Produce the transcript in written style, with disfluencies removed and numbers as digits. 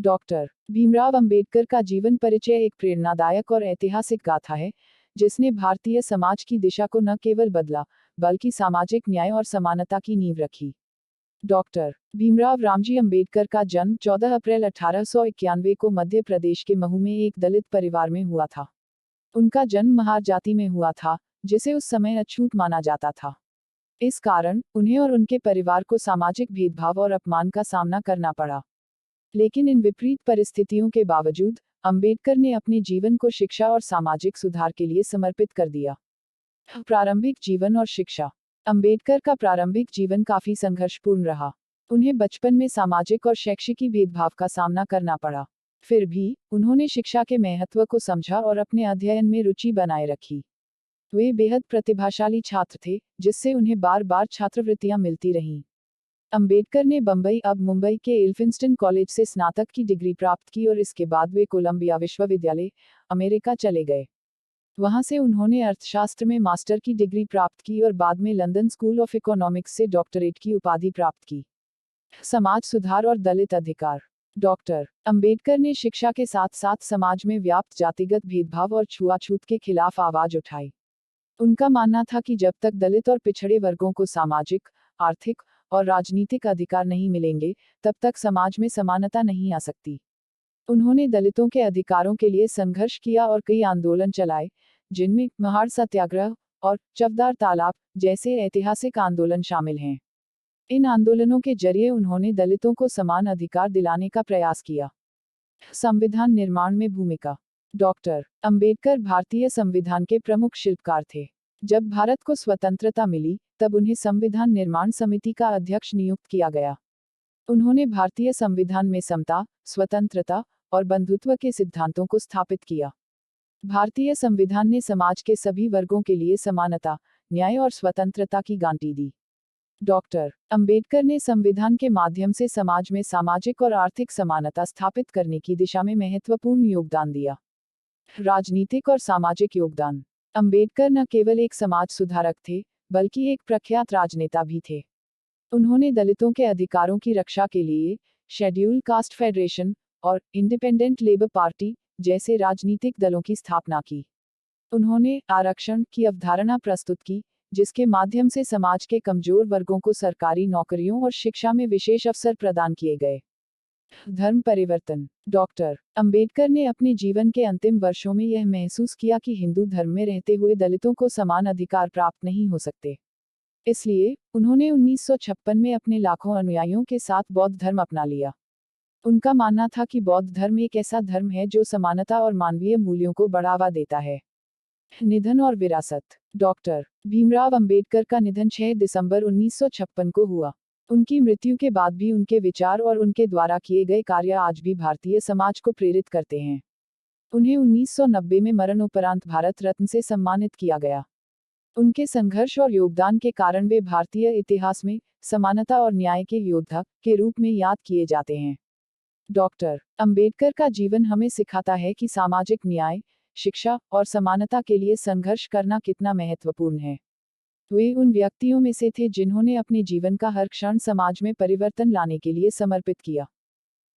Doctor Bhimrao Ambedkar का जीवन परिचय एक प्रेरणादायक और ऐतिहासिक गाथा है, जिसने भारतीय समाज की दिशा को न केवल बदला, बल्कि सामाजिक न्याय और समानता की नींव रखी। डॉक्टर भीमराव रामजी अंबेडकर का जन्म 14 अप्रैल 1891 को मध्य प्रदेश के महू में एक दलित परिवार में हुआ था। उनका जन्म महार जाति में हुआ था, जिसे उस समय अछूत माना जाता था। इस कारण उन्हें और उनके परिवार को सामाजिक भेदभाव और अपमान का सामना करना पड़ा। लेकिन इन विपरीत परिस्थितियों के बावजूद अंबेडकर ने अपने जीवन को शिक्षा और सामाजिक सुधार के लिए समर्पित कर दिया। प्रारंभिक जीवन और शिक्षा। अंबेडकर का प्रारंभिक जीवन काफी संघर्षपूर्ण रहा। उन्हें बचपन में सामाजिक और शैक्षिक भेदभाव का सामना करना पड़ा। फिर भी उन्होंने शिक्षा के महत्व को समझा और अपने अध्ययन में रुचि बनाए रखी। वे बेहद प्रतिभाशाली छात्र थे, जिससे उन्हें बार बार छात्रवृत्तियां मिलती रहीं। अंबेडकर ने बंबई अब मुंबई के एल्फिंस्टन कॉलेज से स्नातक की डिग्री प्राप्त की और इसके बाद वे कोलंबिया विश्वविद्यालय, अमेरिका चले गए। वहां से उन्होंने अर्थशास्त्र में मास्टर की डिग्री प्राप्त की और बाद में लंदन स्कूल ऑफ इकोनॉमिक्स से डॉक्टरेट की उपाधि प्राप्त की। समाज सुधार और दलित अधिकार। डॉक्टर अंबेडकर ने शिक्षा के साथ साथ समाज में व्याप्त जातिगत भेदभाव और छुआछूत के खिलाफ आवाज उठाई। उनका मानना था कि जब तक दलित और पिछड़े वर्गों को सामाजिक, आर्थिक और राजनीतिक अधिकार नहीं मिलेंगे, तब तक समाज में समानता नहीं आ सकती। उन्होंने दलितों के अधिकारों के लिए संघर्ष किया और कई आंदोलन चलाए, जिनमें महार सत्याग्रह और चवदार तालाब जैसे ऐतिहासिक आंदोलन शामिल हैं। इन आंदोलनों के जरिए उन्होंने दलितों को समान अधिकार दिलाने का प्रयास किया। संविधान निर्माण में भूमिका। डॉक्टर अंबेडकर भारतीय संविधान के प्रमुख शिल्पकार थे। जब भारत को स्वतंत्रता मिली, तब उन्हें संविधान निर्माण समिति का अध्यक्ष नियुक्त किया गया। उन्होंने भारतीय संविधान में समता, स्वतंत्रता और बंधुत्व के सिद्धांतों को स्थापित किया। भारतीय संविधान ने समाज के सभी वर्गों के लिए समानता, न्याय और स्वतंत्रता की गारंटी दी। डॉक्टर अंबेडकर ने संविधान के माध्यम से समाज में सामाजिक और आर्थिक समानता स्थापित करने की दिशा में महत्वपूर्ण योगदान दिया। राजनीतिक और सामाजिक योगदान। अंबेडकर न केवल एक समाज सुधारक थे, बल्कि एक प्रख्यात राजनेता भी थे। उन्होंने दलितों के अधिकारों की रक्षा के लिए शेड्यूल कास्ट फेडरेशन और इंडिपेंडेंट लेबर पार्टी जैसे राजनीतिक दलों की स्थापना की। उन्होंने आरक्षण की अवधारणा प्रस्तुत की, जिसके माध्यम से समाज के कमजोर वर्गों को सरकारी नौकरियों और शिक्षा में विशेष अवसर प्रदान किए गए। धर्म परिवर्तन। डॉक्टर अंबेडकर ने अपने जीवन के अंतिम वर्षों में यह महसूस किया कि हिंदू धर्म में रहते हुए दलितों को समान अधिकार प्राप्त नहीं हो सकते। इसलिए उन्होंने 1956 में अपने लाखों अनुयायियों के साथ बौद्ध धर्म अपना लिया। उनका मानना था कि बौद्ध धर्म एक ऐसा धर्म है जो समानता और मानवीय मूल्यों को बढ़ावा देता है। निधन और विरासत। डॉक्टर भीमराव अंबेडकर का निधन 6 दिसंबर 1956 को हुआ। उनकी मृत्यु के बाद भी उनके विचार और उनके द्वारा किए गए कार्य आज भी भारतीय समाज को प्रेरित करते हैं। उन्हें 1990 में मरणोपरांत भारत रत्न से सम्मानित किया गया। उनके संघर्ष और योगदान के कारण वे भारतीय इतिहास में समानता और न्याय के योद्धा के रूप में याद किए जाते हैं। डॉक्टर अंबेडकर का जीवन हमें सिखाता है कि सामाजिक न्याय, शिक्षा और समानता के लिए संघर्ष करना कितना महत्वपूर्ण है। वे उन व्यक्तियों में से थे जिन्होंने अपने जीवन का हर क्षण समाज में परिवर्तन लाने के लिए समर्पित किया।